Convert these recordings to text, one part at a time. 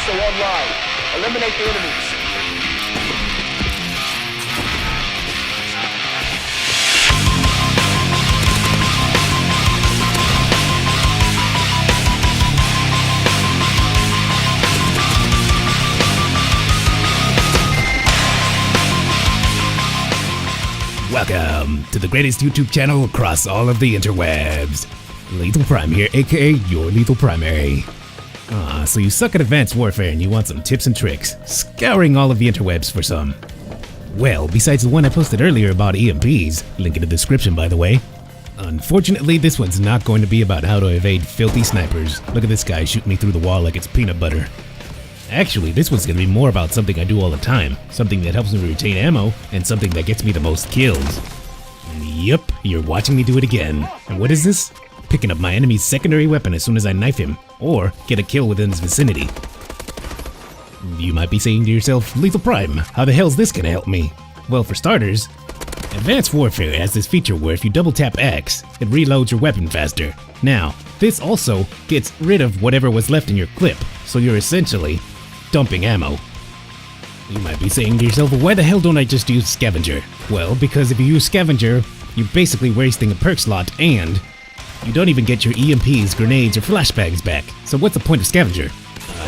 also online. Eliminate the enemies. Welcome to the greatest YouTube channel across all of the interwebs. Lethal Prime here, aka your Lethal Primary. So you suck at Advanced Warfare and you want some tips and tricks, scouring all of the interwebs for some. Well, besides the one I posted earlier about EMPs, link in the description by the way. Unfortunately, this one's not going to be about how to evade filthy snipers. Look at this guy shooting me through the wall like it's peanut butter. Actually, this one's gonna be more about something I do all the time, something that helps me retain ammo, and something that gets me the most kills. Yup, you're watching me do it again. And what is this? Picking up my enemy's secondary weapon as soon as I knife him, or get a kill within his vicinity. You might be saying to yourself, Lethal Prime, how the hell's this gonna help me? Well, for starters, Advanced Warfare has this feature where if you double tap X, it reloads your weapon faster. Now, this also gets rid of whatever was left in your clip, so you're essentially dumping ammo. You might be saying to yourself, well, why the hell don't I just use Scavenger? Well, because if you use Scavenger, you're basically wasting a perk slot and you don't even get your EMPs, grenades, or flashbangs back. So what's the point of Scavenger?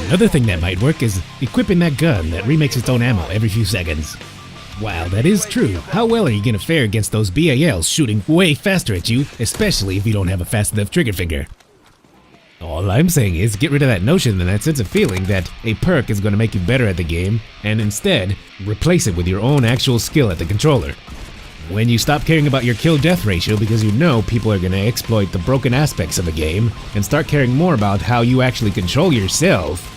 Another thing that might work is equipping that gun that remakes its own ammo every few seconds. While that is true, how well are you gonna fare against those BALs shooting way faster at you, especially if you don't have a fast enough trigger finger? All I'm saying is get rid of that notion and that sense of feeling that a perk is going to make you better at the game, and instead replace it with your own actual skill at the controller. When you stop caring about your kill-death ratio because you know people are going to exploit the broken aspects of a game and start caring more about how you actually control yourself,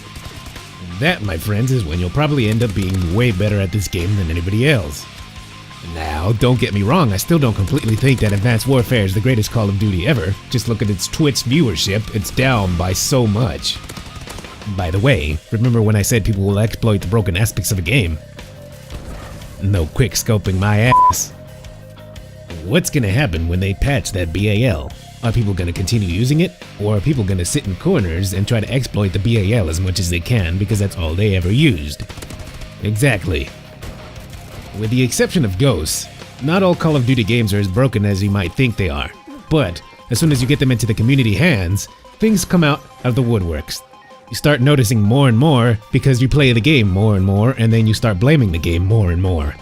that, my friends, is when you'll probably end up being way better at this game than anybody else. Now, don't get me wrong, I still don't completely think that Advanced Warfare is the greatest Call of Duty ever. Just look at its Twitch viewership, it's down by so much. By the way, remember when I said people will exploit the broken aspects of a game? No quick scoping my ass. What's gonna happen when they patch that BAL? Are people gonna continue using it? Or are people gonna sit in corners and try to exploit the BAL as much as they can because that's all they ever used? Exactly. With the exception of Ghosts, not all Call of Duty games are as broken as you might think they are. But as soon as you get them into the community hands, things come out of the woodworks. You start noticing more and more because you play the game more and more, and then you start blaming the game more and more.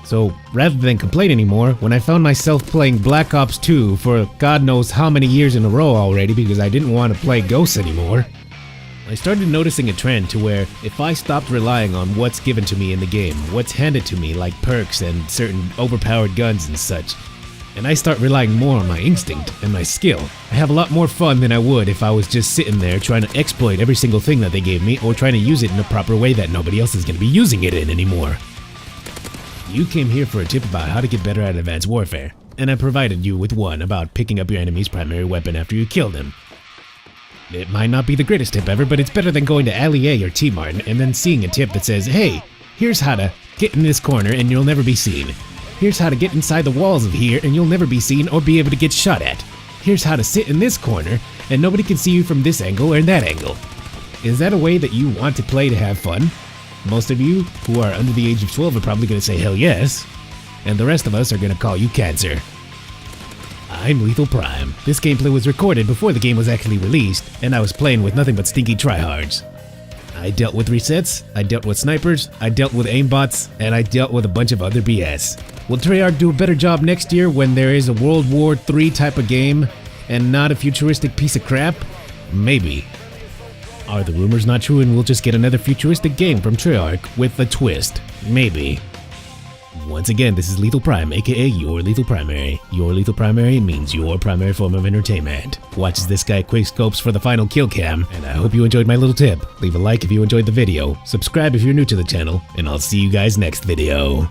So rather than complain anymore, when I found myself playing Black Ops 2 for God knows how many years in a row already because I didn't want to play Ghosts anymore, I started noticing a trend to where if I stopped relying on what's given to me in the game, what's handed to me like perks and certain overpowered guns and such, and I start relying more on my instinct and my skill, I have a lot more fun than I would if I was just sitting there trying to exploit every single thing that they gave me or trying to use it in a proper way that nobody else is going to be using it in anymore. You came here for a tip about how to get better at Advanced Warfare, and I provided you with one about picking up your enemy's primary weapon after you kill them. It might not be the greatest tip ever, but it's better than going to Alley A or T-Mart and then seeing a tip that says, hey, here's how to get in this corner and you'll never be seen. Here's how to get inside the walls of here and you'll never be seen or be able to get shot at. Here's how to sit in this corner and nobody can see you from this angle or that angle. Is that a way that you want to play to have fun? Most of you who are under the age of 12 are probably going to say hell yes, and the rest of us are going to call you cancer. I'm Lethal Prime. This gameplay was recorded before the game was actually released, and I was playing with nothing but stinky tryhards. I dealt with resets, I dealt with snipers, I dealt with aimbots, and I dealt with a bunch of other BS. Will Treyarch do a better job next year when there is a World War III type of game, and not a futuristic piece of crap? Maybe. Are the rumors not true and we'll just get another futuristic game from Treyarch with a twist? Maybe. Once again, this is Lethal Prime, aka your Lethal Primary. Your Lethal Primary means your primary form of entertainment. Watch as this guy quick scopes for the final kill cam, and I hope you enjoyed my little tip. Leave a like if you enjoyed the video, subscribe if you're new to the channel, and I'll see you guys next video.